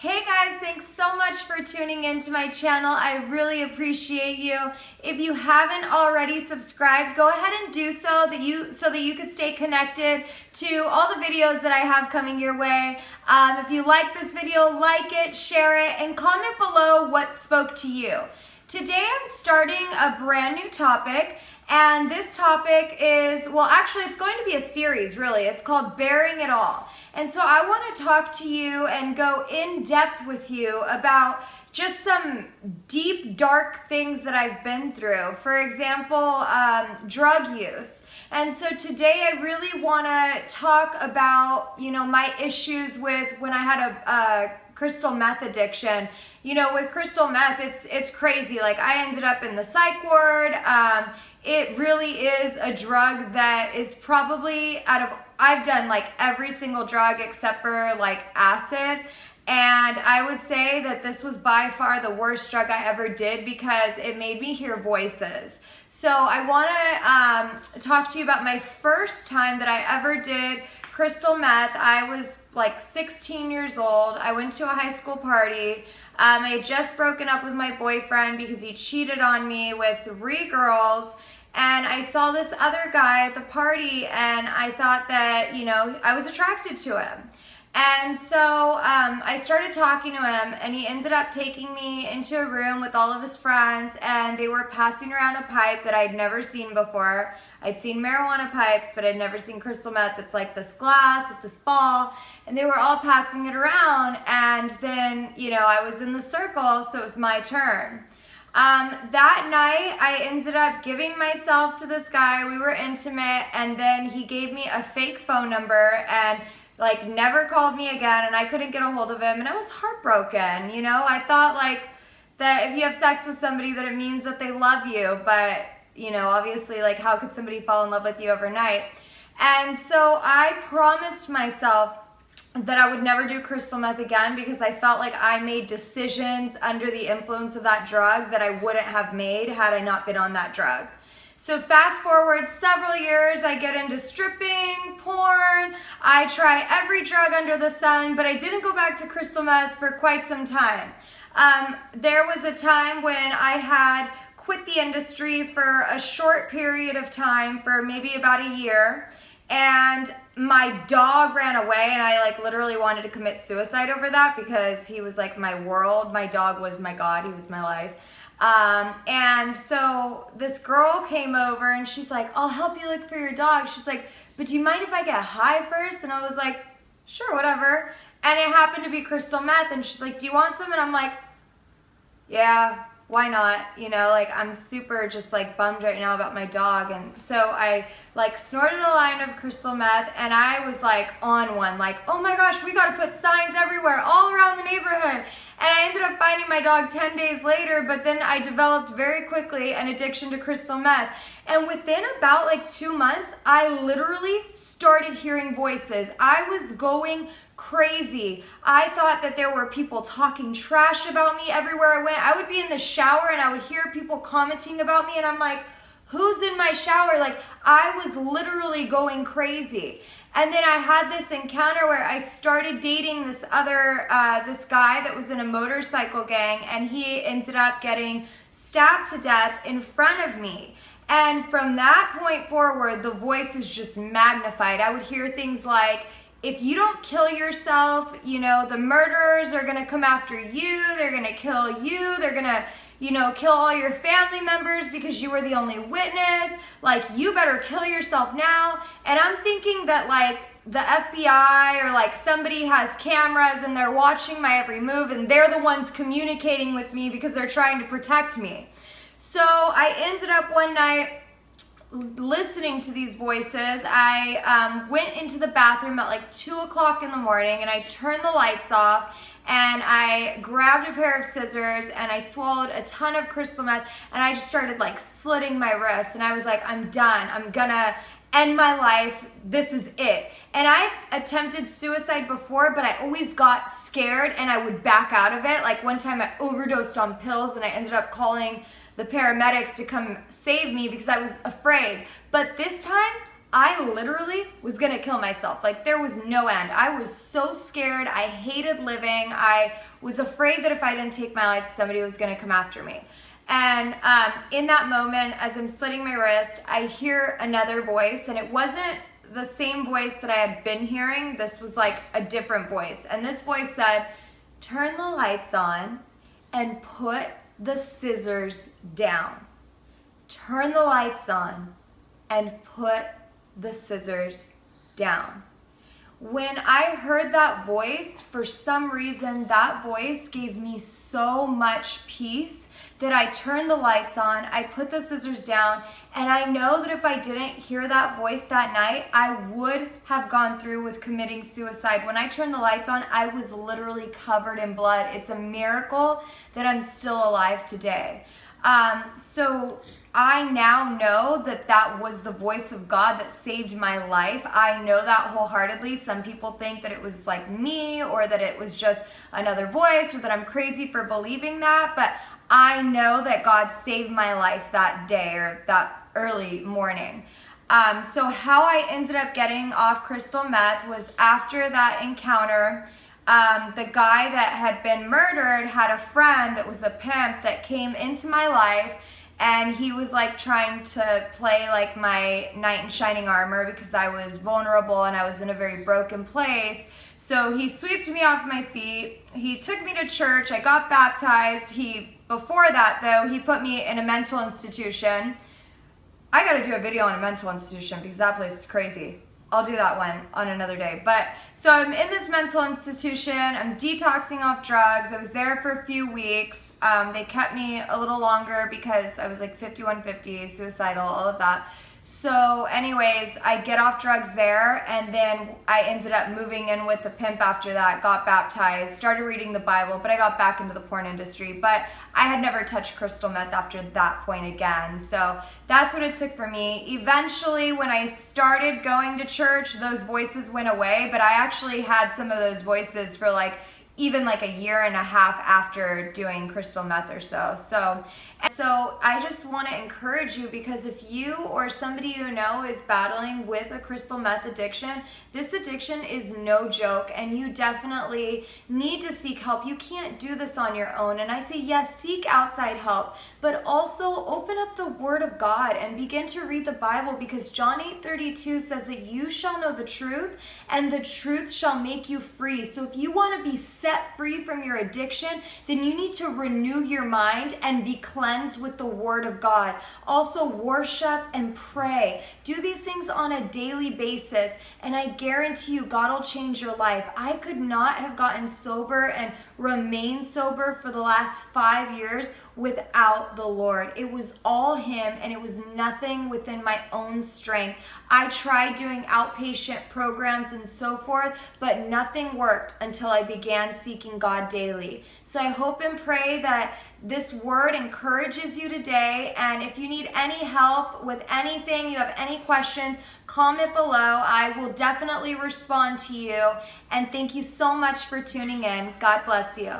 Hey guys, thanks so much for tuning into my channel. I really appreciate you. If you haven't already subscribed, go ahead and do so that you can stay connected to all the videos that I have coming your way. If you like this video, like it, share it, and comment below what spoke to you. Today I'm starting a brand new topic, and this topic is, well, actually it's going to be a series, really. It's called Bearing It All. And so I want to talk to you and go in depth with you about just some deep, dark things that I've been through. For example, drug use. And so today I really want to talk about, my issues with when I had a crystal meth addiction. With crystal meth, it's crazy. Like, I ended up in the psych ward. It really is a drug that is probably I've done like every single drug except for like acid. And I would say that this was by far the worst drug I ever did because it made me hear voices. So I want to talk to you about my first time that I ever did crystal meth. I was like 16 years old. I went to a high school party. I had just broken up with my boyfriend because he cheated on me with 3 girls. And I saw this other guy at the party, and I thought that, I was attracted to him. And so I started talking to him, and he ended up taking me into a room with all of his friends, and they were passing around a pipe that I'd never seen before. I'd seen marijuana pipes, but I'd never seen crystal meth. It's like this glass with this ball, and they were all passing it around. And then, I was in the circle, so it was my turn. That night, I ended up giving myself to this guy. We were intimate, and then he gave me a fake phone number and never called me again, and I couldn't get a hold of him, and I was heartbroken. I thought that if you have sex with somebody that it means that they love you, but obviously how could somebody fall in love with you overnight? And so I promised myself that I would never do crystal meth again because I felt like I made decisions under the influence of that drug that I wouldn't have made had I not been on that drug. So fast forward several years, I get into stripping, porn, I try every drug under the sun, but I didn't go back to crystal meth for quite some time. There was a time when I had quit the industry for a short period of time, for maybe about a year, and my dog ran away, and I literally wanted to commit suicide over that because he was my world. My dog was my God. He was my life. And so this girl came over, and she's like, "I'll help you look for your dog." She's like, "But do you mind if I get high first?" And I was like, "Sure, whatever." And it happened to be crystal meth, and she's like, "Do you want some?" And I'm like, "Yeah, why not?" I'm super just bummed right now about my dog. And so I snorted a line of crystal meth, and I was on one, oh my gosh, we got to put signs everywhere all around the neighborhood. And I ended up finding my dog 10 days later, but then I developed very quickly an addiction to crystal meth. And within about 2 months, I literally started hearing voices. I was going crazy. I thought that there were people talking trash about me everywhere I went. I would be in the shower and I would hear people commenting about me, and I'm like, who's in my shower? I was literally going crazy. And then I had this encounter where I started dating this guy that was in a motorcycle gang, and he ended up getting stabbed to death in front of me. And from that point forward, the voices just magnified. I would hear things like, if you don't kill yourself, the murderers are going to come after you. They're going to kill you. They're going to, kill all your family members because you were the only witness. You better kill yourself now. And I'm thinking that the FBI or somebody has cameras and they're watching my every move, and they're the ones communicating with me because they're trying to protect me. So I ended up one night listening to these voices. I went into the bathroom at 2 o'clock in the morning, and I turned the lights off, and I grabbed a pair of scissors, and I swallowed a ton of crystal meth, and I just started slitting my wrists, and I was like, I'm done. I'm gonna end my life. This is it. And I've attempted suicide before, but I always got scared and I would back out of it. One time I overdosed on pills, and I ended up calling the paramedics to come save me because I was afraid. But this time, I literally was gonna kill myself. Like, there was no end. I was so scared. I hated living. I was afraid that if I didn't take my life, somebody was gonna come after me. And in that moment, as I'm slitting my wrist, I hear another voice, and it wasn't the same voice that I had been hearing. This was like a different voice. And this voice said, turn the lights on and put the scissors down. Turn the lights on and put the scissors down. When I heard that voice, for some reason, that voice gave me so much peace that I turned the lights on, I put the scissors down, and I know that if I didn't hear that voice that night, I would have gone through with committing suicide. When I turned the lights on, I was literally covered in blood. It's a miracle that I'm still alive today. So I now know that that was the voice of God that saved my life. I know that wholeheartedly. Some people think that it was like me, or that it was just another voice, or that I'm crazy for believing that, but I know that God saved my life that day, or that early morning. So how I ended up getting off crystal meth was after that encounter. The guy that had been murdered had a friend that was a pimp that came into my life, and he was like trying to play like my knight in shining armor because I was vulnerable and I was in a very broken place. So he swept me off my feet. He took me to church. I got baptized. Before that though, he put me in a mental institution. I gotta do a video on a mental institution because that place is crazy. I'll do that one on another day. But so I'm in this mental institution. I'm detoxing off drugs. I was there for a few weeks. They kept me a little longer because I was like 5150, suicidal, all of that. So anyways, I get off drugs there, and then I ended up moving in with the pimp after that, got baptized, started reading the Bible, but I got back into the porn industry. But I had never touched crystal meth after that point again. So that's what it took for me. Eventually, when I started going to church, those voices went away, but I actually had some of those voices for even like a year and a half after doing crystal meth or so. So I just want to encourage you, because if you or somebody you know is battling with a crystal meth addiction, this addiction is no joke, and you definitely need to seek help. You can't do this on your own. And I say, yes, seek outside help, but also open up the Word of God and begin to read the Bible, because John 8:32 says that you shall know the truth, and the truth shall make you free. So if you want to be set free from your addiction, then you need to renew your mind and be cleansed with the Word of God. Also, worship and pray. Do these things on a daily basis, and I guarantee you God will change your life. I could not have gotten sober and remained sober for the last 5 years without the Lord. It was all Him, and it was nothing within my own strength. I tried doing outpatient programs and so forth, but nothing worked until I began seeking God daily. So I hope and pray that this word encourages you today, and if you need any help with anything, you have any questions, comment below. I will definitely respond to you, and thank you so much for tuning in. God bless you.